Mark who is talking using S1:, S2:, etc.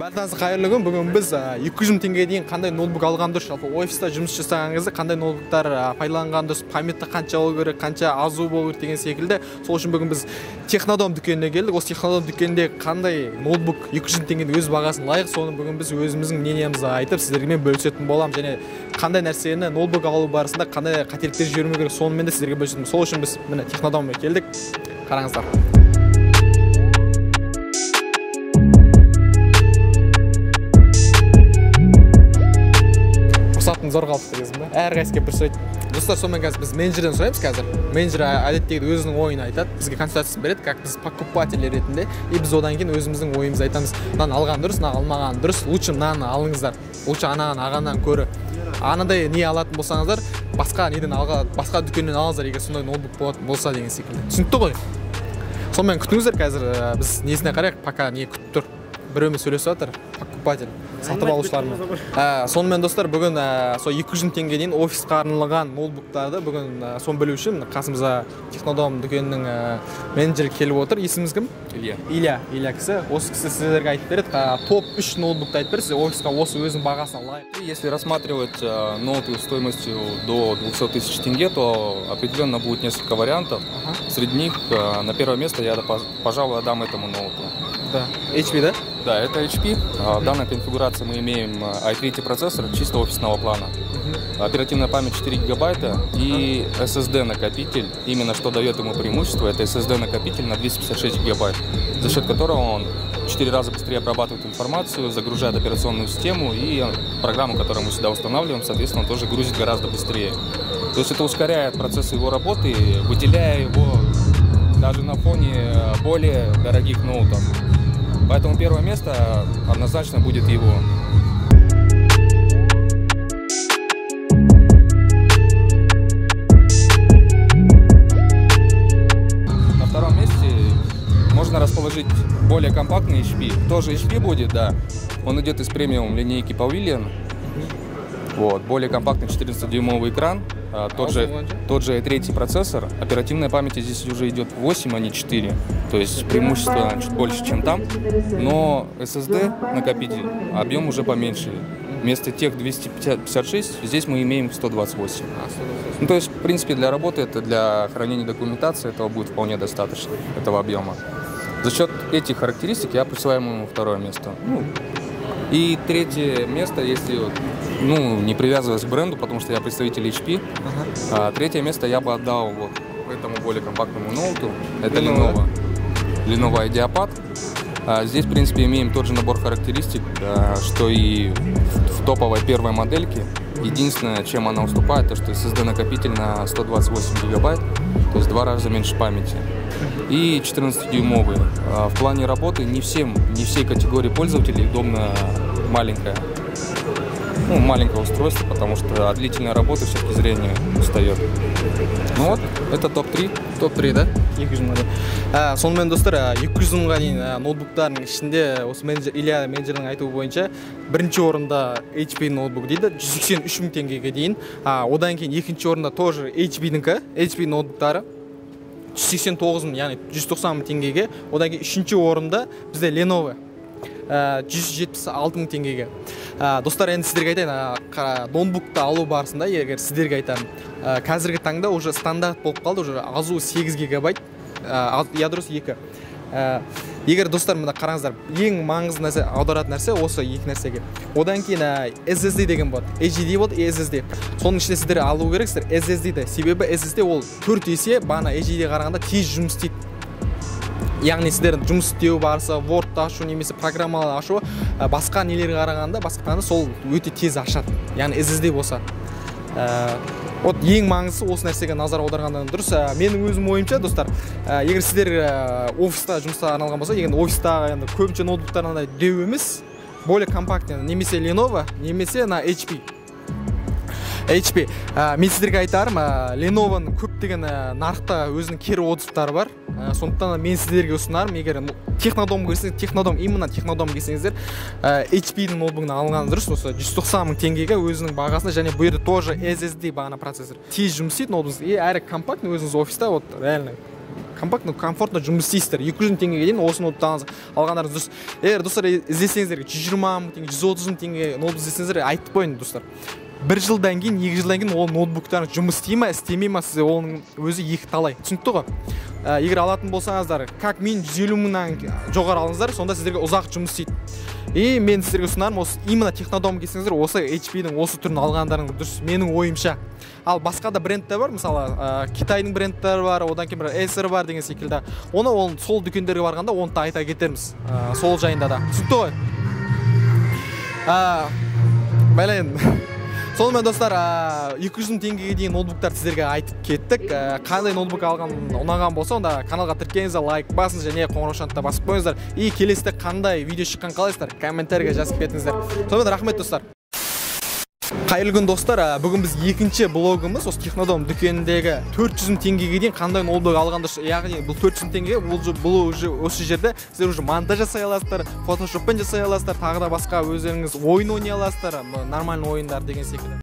S1: Бәріңізге қайырлы күн. Бүгін біз 200 мың теңгеге дейін қандай ноутбук алған дұрыс, жалпы офиста жұмыс жасаған кезде қандай ноутбуктар пайдаланған дұрыс, памяті қанша болу керек, қанша азу болу керек деген секілді. Сол үшін бүгін біз Технодом дүкеніне келдік. Осы Технодом дүкенінде қандай ноутбук 200 мың теңгенің өз бағасын лайық, соны бүгін біз өзіміздің мнениемізді айтып, сіздермен бөлісетін боламыз. Және қандай нәрсені ноутбук алу барысында қандай қателіктер жібермеу керек, сонымен де сіздерге бөлісетін. Сол үшін біз міне Технодомға келдік. Қараңыздар. Зор қалыпты кезім ба? Әрқайсыға бір сөйт. Достар, сонымен қазір біз менеджерден сұраймыз қазір. Менеджер әдеттегі өзінің ойын айтады, бізге консультациясын береді, как біз покупатель ретінде, и біз одан кейін өзіміздің ойымызды айтамыз. Мынаны алған дұрыс, мынаны алмаған дұрыс, лучше мынаны алыңыздар. Лучше анаған ағаннан көрі. Анадай не алатын болсаңыздар, басқа неден басқа дүкеннен алыңыздар, егер сондай ноутбук болса деген секілді. Түсінікті ғой? Сонымен күтіңіздер, қазір біз несіне қарайық, пока не күтіп тұр. Біреумен сөйлесіп жатыр, покупатель, сатып алушылармен. Сонымен достар, бүгін сол 200 мың теңгеге дейін офисқа арналған ноутбуктарды бүгін соны білу үшін қасымызға Технодом дүкенінің менеджері келіп отыр. Есіміңіз кім? Илья кісі. Осы кісі сіздерге айтып береді. Топ 3 ноутбукты айтып береді, офисқа осы өзінің бағасына лайық.
S2: Если рассматривать ноуты стоимостью до 200 тысяч тенге, то определенно будет несколько вариантов. Среди них на первое место я, пожалуй, отдам этому ноуту.
S1: Да. HP, да?
S2: Да, это HP. В данной конфигурации мы имеем i3 процессор чисто офисного плана. Оперативная память 4 гигабайта и SSD накопитель. Именно что дает ему преимущество, это SSD накопитель на 256 гигабайт, за счет которого он 4 раза быстрее обрабатывает информацию, загружает операционную систему, и программу, которую мы сюда устанавливаем, соответственно, он тоже грузит гораздо быстрее. То есть это ускоряет процесс его работы, выделяя его даже на фоне более дорогих ноутов. Поэтому первое место однозначно будет его. На втором месте можно расположить более компактный HP. Тоже HP будет, да. Он идет из премиум линейки Pavilion. Вот, более компактный 14-дюймовый экран, тот же i3 процессор. Оперативная память здесь уже идет 8, а не 4. То есть преимущество чуть больше, чем там. Но SSD накопитель, объем уже поменьше. Вместо тех 256 здесь мы имеем 128. Ну, то есть, в принципе, для работы, это для хранения документации, этого будет вполне достаточно, этого объема. За счет этих характеристик я присваиваю ему второе место. И третье место, если не привязываясь к бренду, потому что я представитель HP, третье место я бы отдал вот этому более компактному ноуту. Это Lenovo IdeaPad. Здесь, в принципе, имеем тот же набор характеристик, что и в топовой первой модельке. Единственное, чем она уступает, то что SSD накопитель на 128 гигабайт, то есть в 2 раза меньше памяти. И 14-дюймовый. В плане работы не всей категории пользователей удобно маленькое устройство, потому что от длительной работы все-таки зрение устает. Ну вот, это топ-3.
S1: Топ-3, да? 200 мыңға. Сонымен достар, 200 мыңға дейін ноутбуктардың ішінде осы Илья менеджердің айтуы бойынша бірінші орында HP ноутбук дейді, 183 мың теңгеге дейін. Одан кейін екінші орында тоже HP ноутбуктары 189 мың, яғни 190 мың теңгеге. Одан кейін үшінші орында бізде Lenovo 176 мың теңгеге. Достар, енді сіздерге айтайын, ноутбукты алу барысында, егер сіздерге айтамын, қазіргі таңда уже стандарт болып қалды, уже азу 8 гигабайт, ядросы 2. Егер достар, мына қараңыздар, ең маңызды нәрсе, аударатын нәрсе осы екі нәрсеге. Одан кейін SSD деген болады, HDD болады, SSD. Соның ішінде сіздер алу керексіздер SSD-ді. Себебі SSD ол 4 есе бана HDD қарағанда тез жұмыс істейді. Яғни сіздер жұмыс істеу барысы, Word ашу немесе программалар ашу, басқа нелерге қарағанда, басқа сол өте тез ашады. Яғни SSD болса. Ең маңыздысы осы нәрсеге назар аударғандан дұрыс. Менің өзім ойымша, достар, егер сіздер офиста жұмыста арналған болса, егер офиста көбінше ноутбуктарында деу емес, более компактный, немесе Lenovo, немесе HP. Мен сіздерге айтарым, Lenovo'ның көптеген нарықта өзінің кері отзывтары бар. Сондықтан мен сіздерге ұсынарым, егер Технодом келсеңіздер, именно Технодом келсеңіздер, HP-дің ноутбугын алған дұрыс, осы 190 мың теңгеге өзінің бағасына, және бұл жерде тоже SSD бағана процессор. Тез жұмыс істейді ноутбугыңыз, әрі компактный өзіңіз офиста, реально компактный комфортно жұмыс істейсіздер. 200 мың теңгеге дейін осы ноутбуктан алғандарыңыз дұрыс. Егер достар іздесеңіздер 120 мың теңге, 130 мың теңге ноутбук іздесеңіздер, айтып қойын достар. 1 жылдан кейін, 2 жылдан кейін ол ноутбуктарыңыз жұмыс істей ме, істемей ме, сізде оның өзі екі талай. Түсінікті ғой? Егер алатын болсаңыздар, как минимум 150 мыңнан жоғары алыңыздар, сонда сіздерге ұзақ жұмыс істейді. И мен сіздерге ұсынарым, осы именно технодом келсеңіздер, осы HP-дің осы түрін алғандарыңыз дұрыс, менің ойымша. Ал басқа да брендтер бар, мысалы Қытайдың брендтері бар, одан кейін бір Acer бар деген секілді. Оны сол дүкендерге барғанда оны да айта кетерміз, сол жайында да. Түсінікті ғой? Бәлен. Сонымен достар, 200 мың теңгеге дейін ноутбуктар сіздерге айтып кеттік. Қандай ноутбук алған ұнаған болса, онда каналға тіркеліңіздер, лайк басыңыз және қоңырау шантты басып қойыңыздар. И келесіде қандай видео шыққан қалайсыздар, комментарийге жазып кетіңіздер. Сонымен рахмет достар. Қайырлы күн достар, бүгін біз екінші блогымыз осы Технодом дүкеніндегі 400 мың теңгеге дейін қандай ноутбук алғанды, яғни бұл 400 мың теңгеге бұл осы жерде сіздер уже монтаж жасай аласыздар, фотошоппен жасай аласыздар, тағы да басқа өздеріңіз ойын ойнай аласыздар, нормальный ойындар деген секілді.